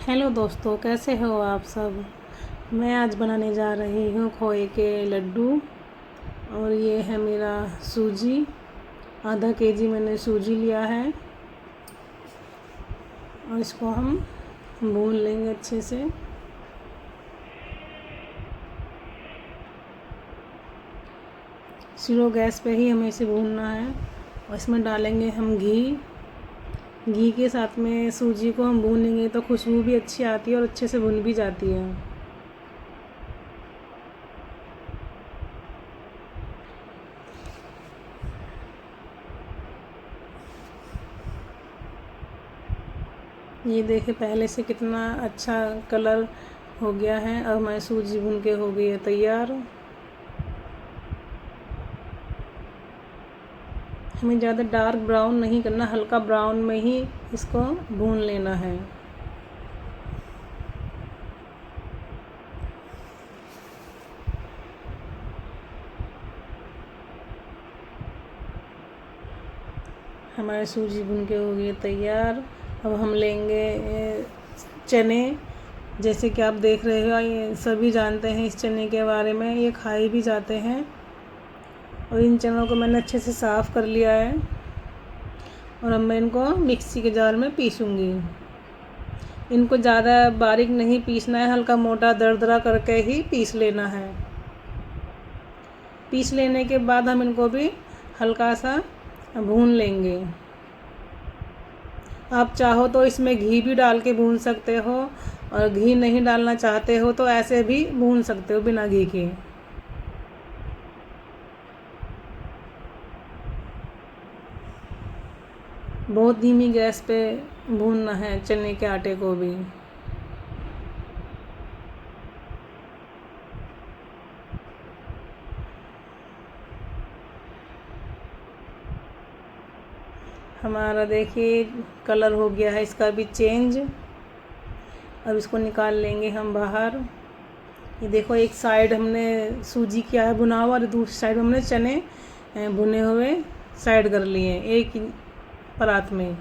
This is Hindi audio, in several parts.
हेलो दोस्तों, कैसे हो आप सब। मैं आज बनाने जा रही हूँ खोए के लड्डू। और ये है मेरा सूजी। आधा केजी मैंने सूजी लिया है और इसको हम भून लेंगे अच्छे से। स्लो गैस पे ही हमें इसे भूनना है। और इसमें डालेंगे हम घी के साथ में सूजी को हम भूनेंगे तो खुशबू भी अच्छी आती है और अच्छे से भुन भी जाती है। ये देखिए पहले से कितना अच्छा कलर हो गया है। अब हमारी सूजी भून के हो गई है तैयार। हमें ज़्यादा डार्क ब्राउन नहीं करना, हल्का ब्राउन में ही इसको भून लेना है। हमारे सूजी भून के हो गई तैयार। अब हम लेंगे चने। जैसे कि आप देख रहे हो, ये सभी जानते हैं इस चने के बारे में, ये खाए भी जाते हैं। और इन चनों को मैंने अच्छे से साफ़ कर लिया है और अब मैं इनको मिक्सी के जार में पीसूँगी। इनको ज़्यादा बारीक नहीं पीसना है, हल्का मोटा दरदरा करके ही पीस लेना है। पीस लेने के बाद हम इनको भी हल्का सा भून लेंगे। आप चाहो तो इसमें घी भी डाल के भून सकते हो, और घी नहीं डालना चाहते हो तो ऐसे भी भून सकते हो बिना घी के। बहुत धीमी गैस पे भूनना है चने के आटे को भी। हमारा देखिए कलर हो गया है इसका भी चेंज। अब इसको निकाल लेंगे हम बाहर। ये देखो, एक साइड हमने सूजी किया है भुना हुआ और दूसरी साइड हमने चने भुने हुए साइड कर लिए एक ही परात में।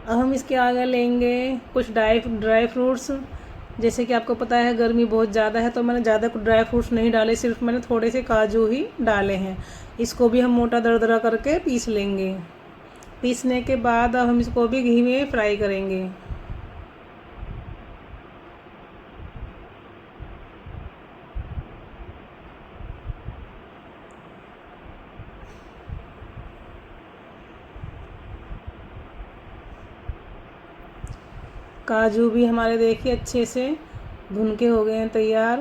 अब हम इसके आगे लेंगे कुछ ड्राई फ्रूट्स। जैसे कि आपको पता है गर्मी बहुत ज़्यादा है, तो मैंने ज़्यादा कुछ ड्राई फ्रूट्स नहीं डाले, सिर्फ मैंने थोड़े से काजू ही डाले हैं। इसको भी हम मोटा दरदरा करके पीस लेंगे। पीसने के बाद अब हम इसको भी घी में फ्राई करेंगे। काजू भी हमारे देखिए अच्छे से भुन के हो गए हैं तैयार।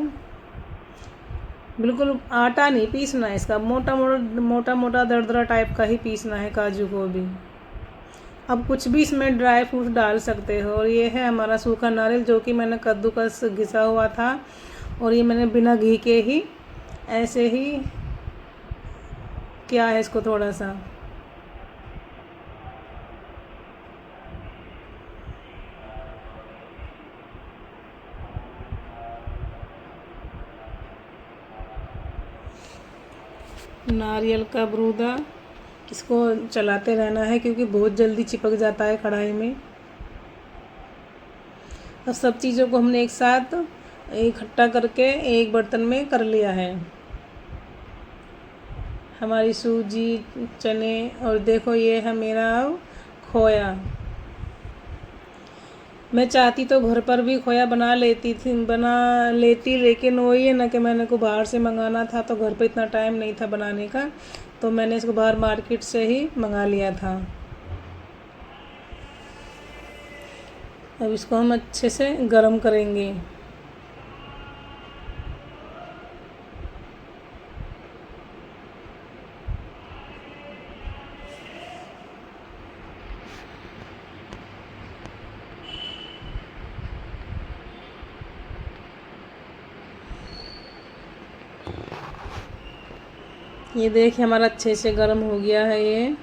बिल्कुल आटा नहीं पीसना है इसका, मोटा मोटा दरदरा टाइप का ही पीसना है काजू को भी। अब कुछ भी इसमें ड्राई फ्रूट डाल सकते हो। और ये है हमारा सूखा नारियल, जो कि मैंने कद्दूकस घिसा हुआ था, और ये मैंने बिना घी के ही ऐसे ही किया है इसको थोड़ा सा। नारियल का बरूदा, इसको चलाते रहना है क्योंकि बहुत जल्दी चिपक जाता है कढ़ाई में। अब सब चीज़ों को हमने एक साथ इकट्ठा करके एक बर्तन में कर लिया है। हमारी सूजी, चने, और देखो ये है मेरा खोया। मैं चाहती तो घर पर भी खोया बना लेती, लेकिन वही है ना कि मैंने को बाहर से मंगाना था, तो घर पे इतना टाइम नहीं था बनाने का, तो मैंने इसको बाहर मार्केट से ही मंगा लिया था। अब इसको हम अच्छे से गरम करेंगे। ये देखिए हमारा अच्छे से गर्म हो गया है। ये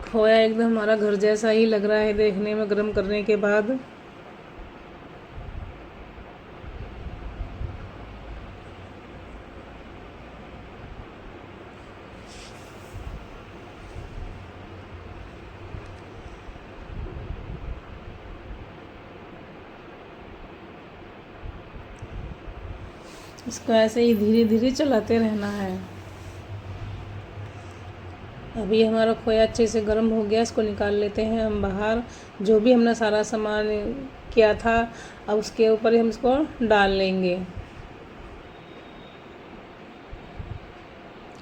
खोया एकदम हमारा घर जैसा ही लग रहा है देखने में गर्म करने के बाद। इसको ऐसे ही धीरे धीरे चलाते रहना है। अभी हमारा खोया अच्छे से गर्म हो गया, इसको निकाल लेते हैं हम बाहर। जो भी हमने सारा सामान किया था अब उसके ऊपर ही हम इसको डाल लेंगे।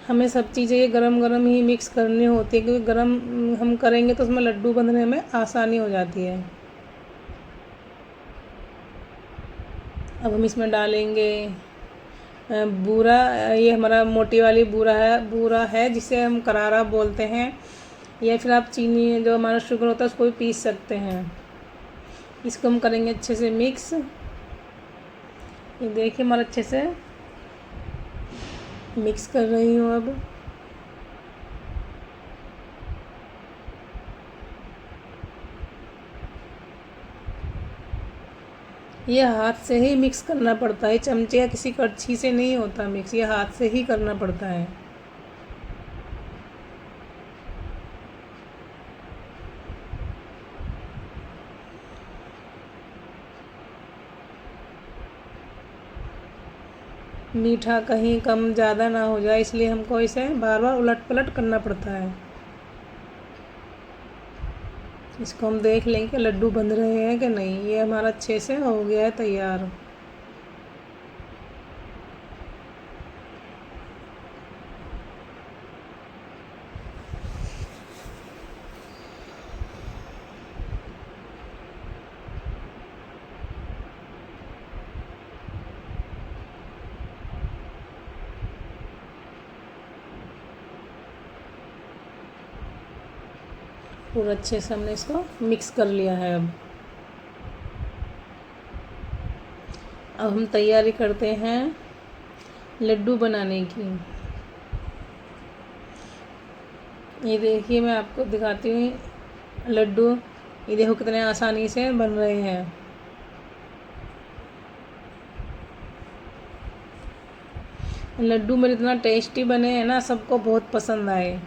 हमें सब चीज़ें ये गरम गरम ही मिक्स करनी होती है, क्योंकि गरम हम करेंगे तो उसमें लड्डू बनने में आसानी हो जाती है। अब हम इसमें डालेंगे बूरा। ये हमारा मोटी वाली बूरा है जिसे हम करारा बोलते हैं, या फिर आप चीनी जो हमारा शुगर होता है उसको भी पीस सकते हैं। इसको हम करेंगे अच्छे से मिक्स। ये देखिए हमारा अच्छे से मिक्स कर रही हूँ। अब ये हाथ से ही मिक्स करना पड़ता है, चमचे या किसी कड़छी से नहीं होता मिक्स, ये हाथ से ही करना पड़ता है। मीठा कहीं कम ज़्यादा ना हो जाए, इसलिए हमको इसे बार बार उलट पलट करना पड़ता है। इसको हम देख लेंगे कि लड्डू बन रहे हैं कि नहीं। ये हमारा अच्छे से हो गया है तैयार। पूरा अच्छे से हमने इसको मिक्स कर लिया है। अब हम तैयारी करते हैं लड्डू बनाने की। ये देखिए मैं आपको दिखाती हूँ लड्डू। ये देखो कितने आसानी से बन रहे हैं। लड्डू मेरे इतना टेस्टी बने हैं ना, सबको बहुत पसंद आए।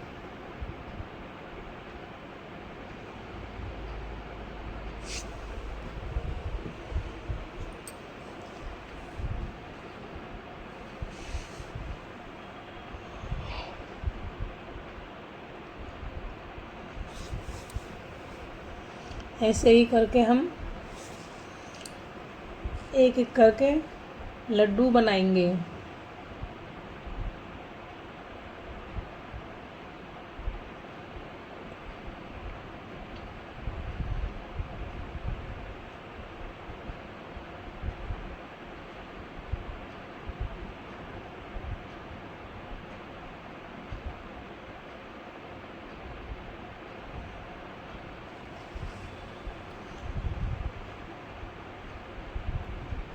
ऐसे ही करके हम एक एक करके लड्डू बनाएंगे।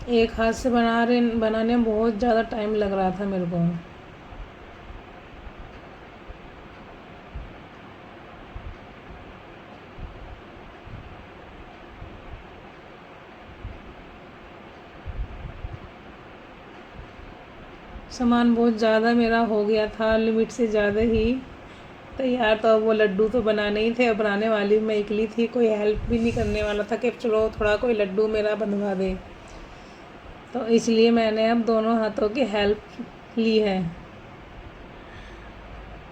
एक हाथ से बनाने में बहुत ज़्यादा टाइम लग रहा था मेरे को। सामान बहुत ज़्यादा मेरा हो गया था, लिमिट से ज़्यादा ही तैयार। तो वो लड्डू तो बनाने ही थे और बनाने वाली मैं अकेली थी, कोई हेल्प भी नहीं करने वाला था कि चलो थोड़ा कोई लड्डू मेरा बनवा दे। तो इसलिए मैंने अब दोनों हाथों की हेल्प ली है।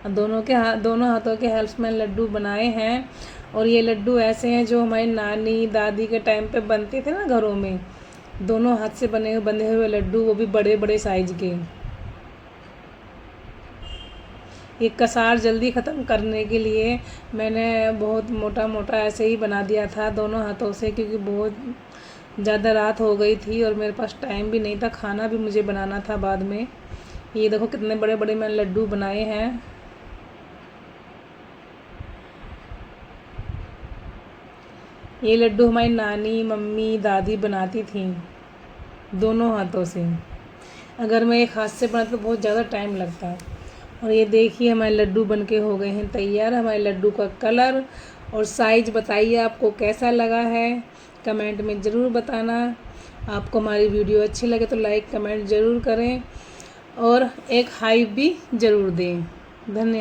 दोनों हाथों के हेल्प में लड्डू बनाए हैं। और ये लड्डू ऐसे हैं जो हमारी नानी दादी के टाइम पे बनते थे ना घरों में, दोनों हाथ से बंधे हुए लड्डू, वो भी बड़े बड़े साइज के। ये कसार जल्दी ख़त्म करने के लिए मैंने बहुत मोटा मोटा ऐसे ही बना दिया था दोनों हाथों से, क्योंकि बहुत ज़्यादा रात हो गई थी और मेरे पास टाइम भी नहीं था, खाना भी मुझे बनाना था बाद में। ये देखो कितने बड़े बड़े मैंने लड्डू बनाए हैं। ये लड्डू हमारी नानी मम्मी दादी बनाती थी दोनों हाथों से। अगर मैं एक हाथ से बनाती तो बहुत ज़्यादा टाइम लगता है। और ये देखिए हमारे लड्डू बनके हो गए हैं तैयार। हमारे लड्डू का कलर और साइज़ बताइए आपको कैसा लगा है, कमेंट में ज़रूर बताना। आपको हमारी वीडियो अच्छी लगे तो लाइक कमेंट ज़रूर करें और एक हाइप भी ज़रूर दें। धन्यवाद।